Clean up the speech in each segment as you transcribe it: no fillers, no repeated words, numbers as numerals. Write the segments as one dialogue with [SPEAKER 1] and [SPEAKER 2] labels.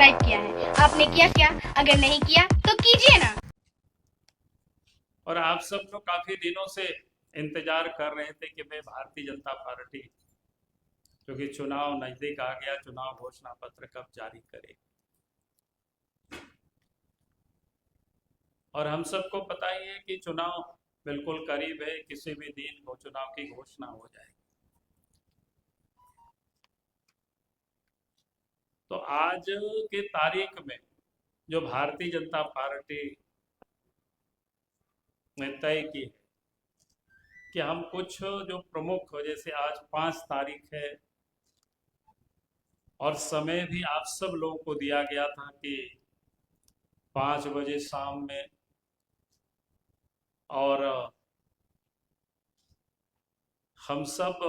[SPEAKER 1] Subscribe किया है। आपने किया क्या? अगर नहीं किया तो कीजिए ना।
[SPEAKER 2] और आप सब लोग काफी दिनों से इंतजार कर रहे थे कि मैं भारतीय जनता पार्टी, क्योंकि चुनाव नजदीक आ गया, चुनाव घोषणा पत्र कब जारी करे। और हम सबको पता ही है कि चुनाव बिल्कुल करीब है, किसी भी दिन वो चुनाव की घोषणा हो जाएगी। तो आज के तारीख में जो भारतीय जनता पार्टी ने तय की है कि हम कुछ जो प्रमुख, जैसे आज 5 तारीख है और समय भी आप सब लोगों को दिया गया था कि 5 बजे शाम में, और हम सब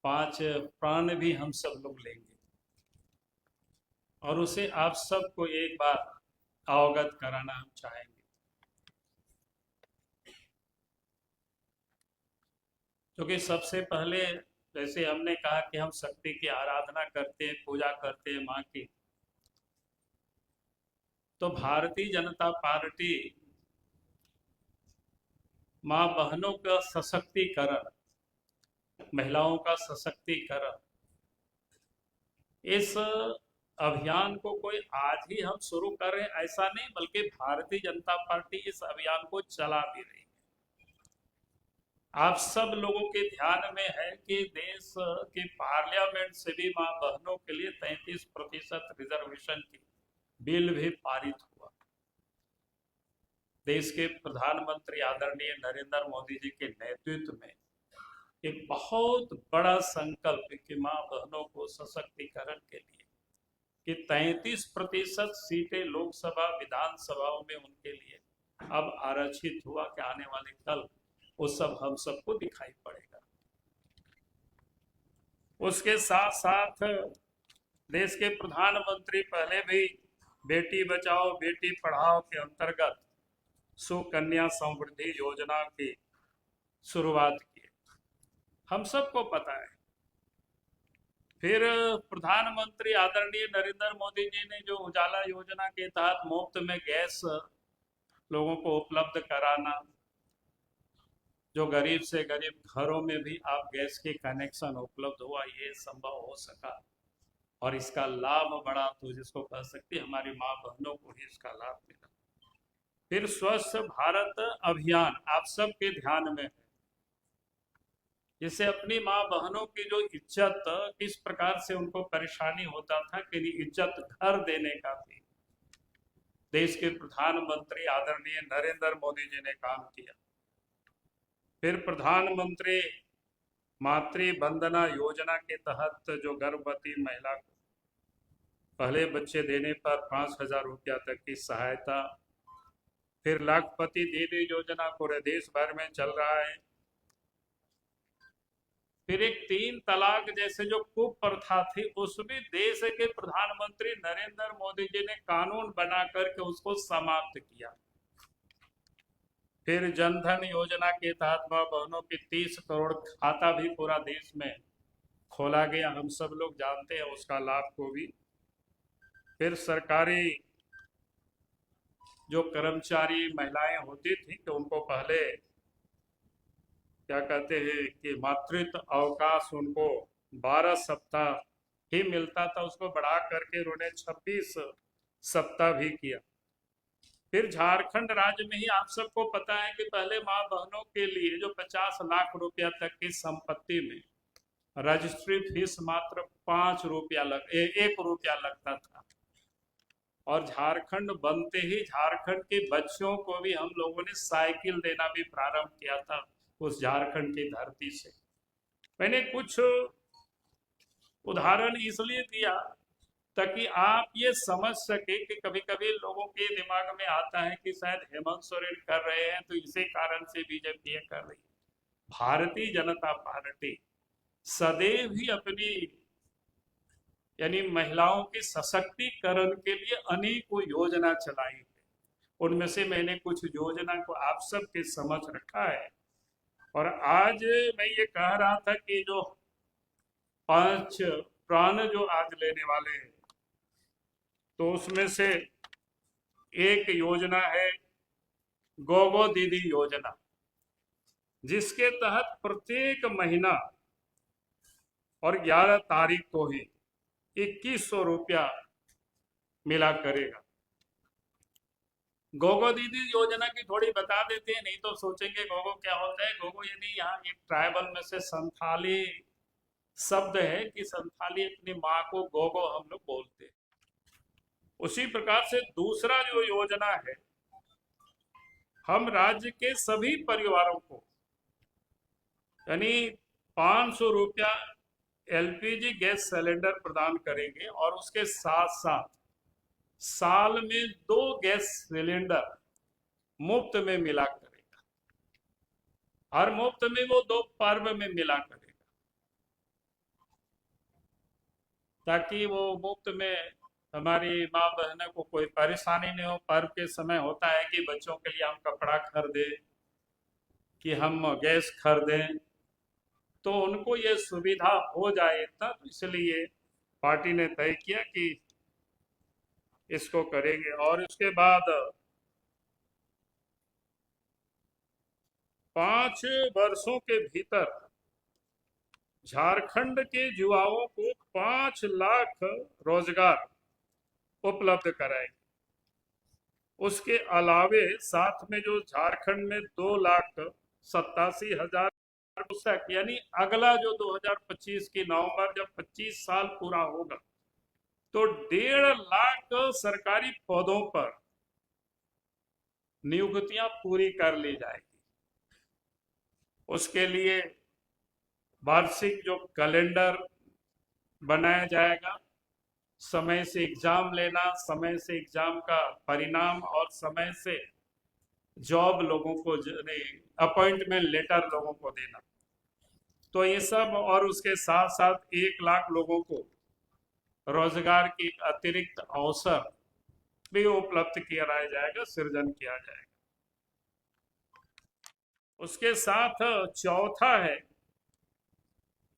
[SPEAKER 2] 5 प्राण भी हम सब लोग लेंगे और उसे आप सबको एक बार अवगत कराना हम चाहेंगे। क्योंकि सबसे पहले, जैसे हमने कहा कि हम शक्ति की आराधना करते हैं, पूजा करते हैं माँ की, तो भारतीय जनता पार्टी माँ बहनों का सशक्तिकरण, महिलाओं का सशक्तिकरण, इस अभियान को कोई आज ही हम शुरू कर रहे हैं ऐसा नहीं, बल्कि भारतीय जनता पार्टी इस अभियान को चला भी रही है। आप सब लोगों के ध्यान में है कि देश के पार्लियामेंट से भी मां बहनों के लिए 33% रिजर्वेशन की बिल भी पारित हुआ। देश के प्रधानमंत्री आदरणीय नरेंद्र मोदी जी के नेतृत्व में एक बहुत बड़ा संकल्प कि मां बहनों को सशक्तिकरण के लिए कि 33% सीटें लोकसभा विधानसभाओं में उनके लिए अब आरक्षित हुआ कि आने वाले कल वो सब हम सबको दिखाई पड़ेगा। उसके साथ साथ देश के प्रधानमंत्री पहले भी बेटी बचाओ बेटी पढ़ाओ के अंतर्गत सुकन्या समृद्धि योजना की शुरुआत की, हम सबको पता है। फिर प्रधानमंत्री आदरणीय नरेंद्र मोदी जी ने जो उजाला योजना के तहत मुफ्त में गैस लोगों को उपलब्ध कराना, जो गरीब से गरीब घरों में भी आप गैस के कनेक्शन उपलब्ध हुआ, ये संभव हो सका और इसका लाभ बड़ा, तो जिसको कह सकते हमारी माँ बहनों को ही इसका लाभ मिला। फिर स्वच्छ भारत अभियान आप सबके ध्यान में है, जिससे अपनी माँ बहनों की जो इज्जत, किस प्रकार से उनको परेशानी होता था कि इज्जत घर देने का भी देश के प्रधानमंत्री आदरणीय नरेंद्र मोदी जी ने काम किया। फिर प्रधानमंत्री मातृ वंदना योजना के तहत जो गर्भवती महिला को पहले बच्चे देने पर 5,000 रुपया तक की सहायता। फिर लाखपति दीदी योजना पूरे देश भर में चल रहा है। फिर एक 3 तलाक जैसे जो कुप्रथा थी, उसमें देश के प्रधानमंत्री नरेंद्र मोदी जी ने कानून बना करके उसको समाप्त किया। फिर जनधन योजना के तहत मां बहनों की 30 करोड़ खाता भी पूरा देश में खोला गया, हम सब लोग जानते हैं उसका लाभ को भी। फिर सरकारी जो कर्मचारी महिलाएं होती थी कि उनको पहले क्या कहते हैं कि मातृत्व अवकाश उनको 12 सप्ताह ही मिलता था, उसको बढ़ा करके उन्होंने 26 सप्ताह भी किया। फिर झारखंड राज्य में ही आप सबको पता है कि पहले मां बहनों के लिए जो 50 लाख रुपया तक की संपत्ति में रजिस्ट्री फीस मात्र 5 रुपया 1 रुपया लगता था, और झारखंड बनते ही झारखंड के बच्चों को भी हम लोगों ने साइकिल देना भी प्रारंभ किया था उस झारखंड की धरती से। मैंने कुछ उदाहरण इसलिए दिया ताकि आप ये समझ सके कि कभी कभी लोगों के दिमाग में आता है कि शायद हेमंत सोरेन कर रहे हैं तो इसी कारण से बीजेपी ये कर रही है। भारतीय जनता पार्टी सदैव ही अपनी यानी महिलाओं के सशक्तिकरण के लिए अनेकों योजना चलाई है। उनमें से मैंने कुछ योजना को आप सबके समझ रखा है। और आज मैं ये कह रहा था कि जो 5 प्राण जो आज लेने वाले हैं तो उसमें से एक योजना है गोगो दीदी योजना, जिसके तहत प्रत्येक महीना और 11 तारीख को ही 2100 रुपया मिला करेगा। गोगो दीदी योजना की थोड़ी बता देते हैं, नहीं तो सोचेंगे गोगो क्या होता है। गोगो यानी यहाँ एक ट्राइबल में से संथाली शब्द है कि संथाली अपनी माँ को गोगो हम लोग बोलते हैं। उसी प्रकार से दूसरा जो योजना है, हम राज्य के सभी परिवारों को यानी 500 रुपया एलपीजी गैस सिलेंडर प्रदान करेंगे और उसके साथ साथ साल में 2 गैस सिलेंडर मुफ्त में मिला करेगा और मुफ्त में वो 2 पर्व में मिला करेगा, ताकि वो मुफ्त में हमारी माँ बहनों को कोई परेशानी नहीं हो। पर्व के समय होता है कि बच्चों के लिए हम कपड़ा खरीदें, कि हम गैस खरीदें, तो उनको ये सुविधा हो जाए इतना, तो इसलिए पार्टी ने तय किया कि इसको करेंगे। और उसके बाद 5 वर्षों के भीतर झारखंड के युवाओं को 5 लाख रोजगार उपलब्ध कराएंगे। उसके अलावे साथ में जो झारखंड में 2,87,000 यानी अगला जो 2025 की नवंबर जब 25 साल पूरा होगा तो 1.5 लाख सरकारी पदों पर नियुक्तियां पूरी कर ली जाएगी। उसके लिए वार्षिक जो कैलेंडर बनाया जाएगा, समय से एग्जाम लेना, समय से एग्जाम का परिणाम और समय से जॉब लोगों को, अपॉइंटमेंट लेटर लोगों को देना, तो ये सब। और उसके साथ साथ 1 लाख लोगों को रोजगार के अतिरिक्त अवसर भी उपलब्ध किया जाएगा, सृजन किया जाएगा। उसके साथ चौथा है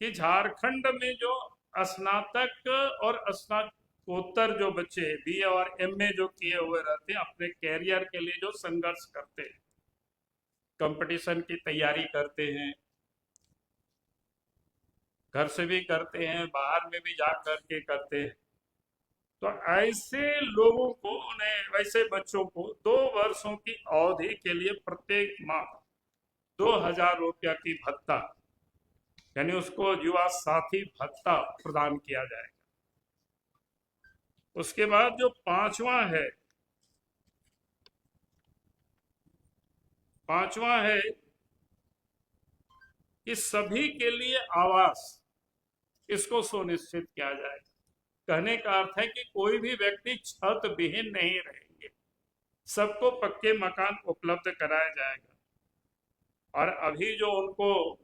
[SPEAKER 2] कि झारखंड में जो स्नातक और स्नातकोत्तर जो बच्चे बीए और एमए जो किए हुए रहते हैं, अपने कैरियर के लिए जो संघर्ष करते हैं, कंपटीशन की तैयारी करते हैं, घर से भी करते हैं, बाहर में भी जा करके करते हैं, तो ऐसे लोगों को, उन्हें वैसे बच्चों को 2 वर्षों की अवधि के लिए प्रत्येक माह 2,000 रुपया की भत्ता, यानी उसको युवा साथी भत्ता प्रदान किया जाएगा। उसके बाद जो पांचवा है कि सभी के लिए आवास, इसको सुनिश्चित किया जाएगा। कहने का अर्थ है कि कोई भी व्यक्ति छत विहीन नहीं रहेंगे, सबको पक्के मकान उपलब्ध कराया जाएगा। और अभी जो उनको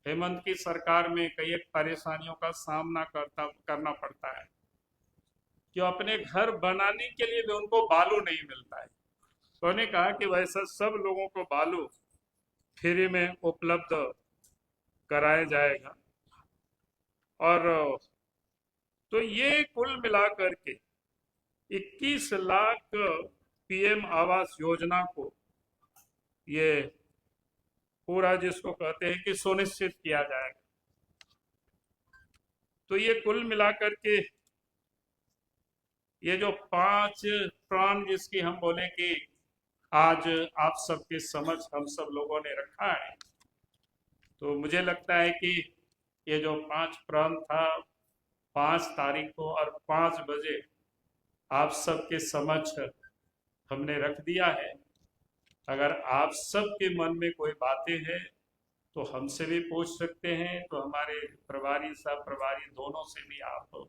[SPEAKER 2] हेमंत की सरकार में कई परेशानियों का सामना करना पड़ता है कि अपने घर बनाने के लिए भी उनको बालू नहीं मिलता है, तो उन्होंने कहा कि वैसा सब लोगों को बालू फ्री में उपलब्ध कराया जाएगा। और तो ये कुल मिलाकर के 21 लाख पीएम आवास योजना को ये पूरा, जिसको कहते हैं कि सुनिश्चित किया जाएगा। तो ये कुल मिलाकर के ये जो 5 प्राण जिसकी हम बोले कि आज आप सबके समझ हम सब लोगों ने रखा है, तो मुझे लगता है कि ये जो 5 प्राण था 5 तारीख को और 5 बजे आप सबके समक्ष हमने रख दिया है। अगर आप सबके मन में कोई बातें हैं तो हमसे भी पूछ सकते हैं, तो हमारे प्रभारी सह प्रभारी दोनों से भी आप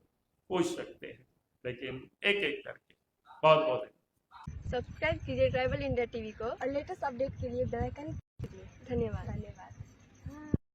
[SPEAKER 2] पूछ सकते हैं, लेकिन एक एक करके। बहुत बहुत
[SPEAKER 3] सब्सक्राइब कीजिए ट्राइबल इंडिया टीवी को और लेटेस्ट अपडेट के लिए बेल आइकन दबाइए। धन्यवाद।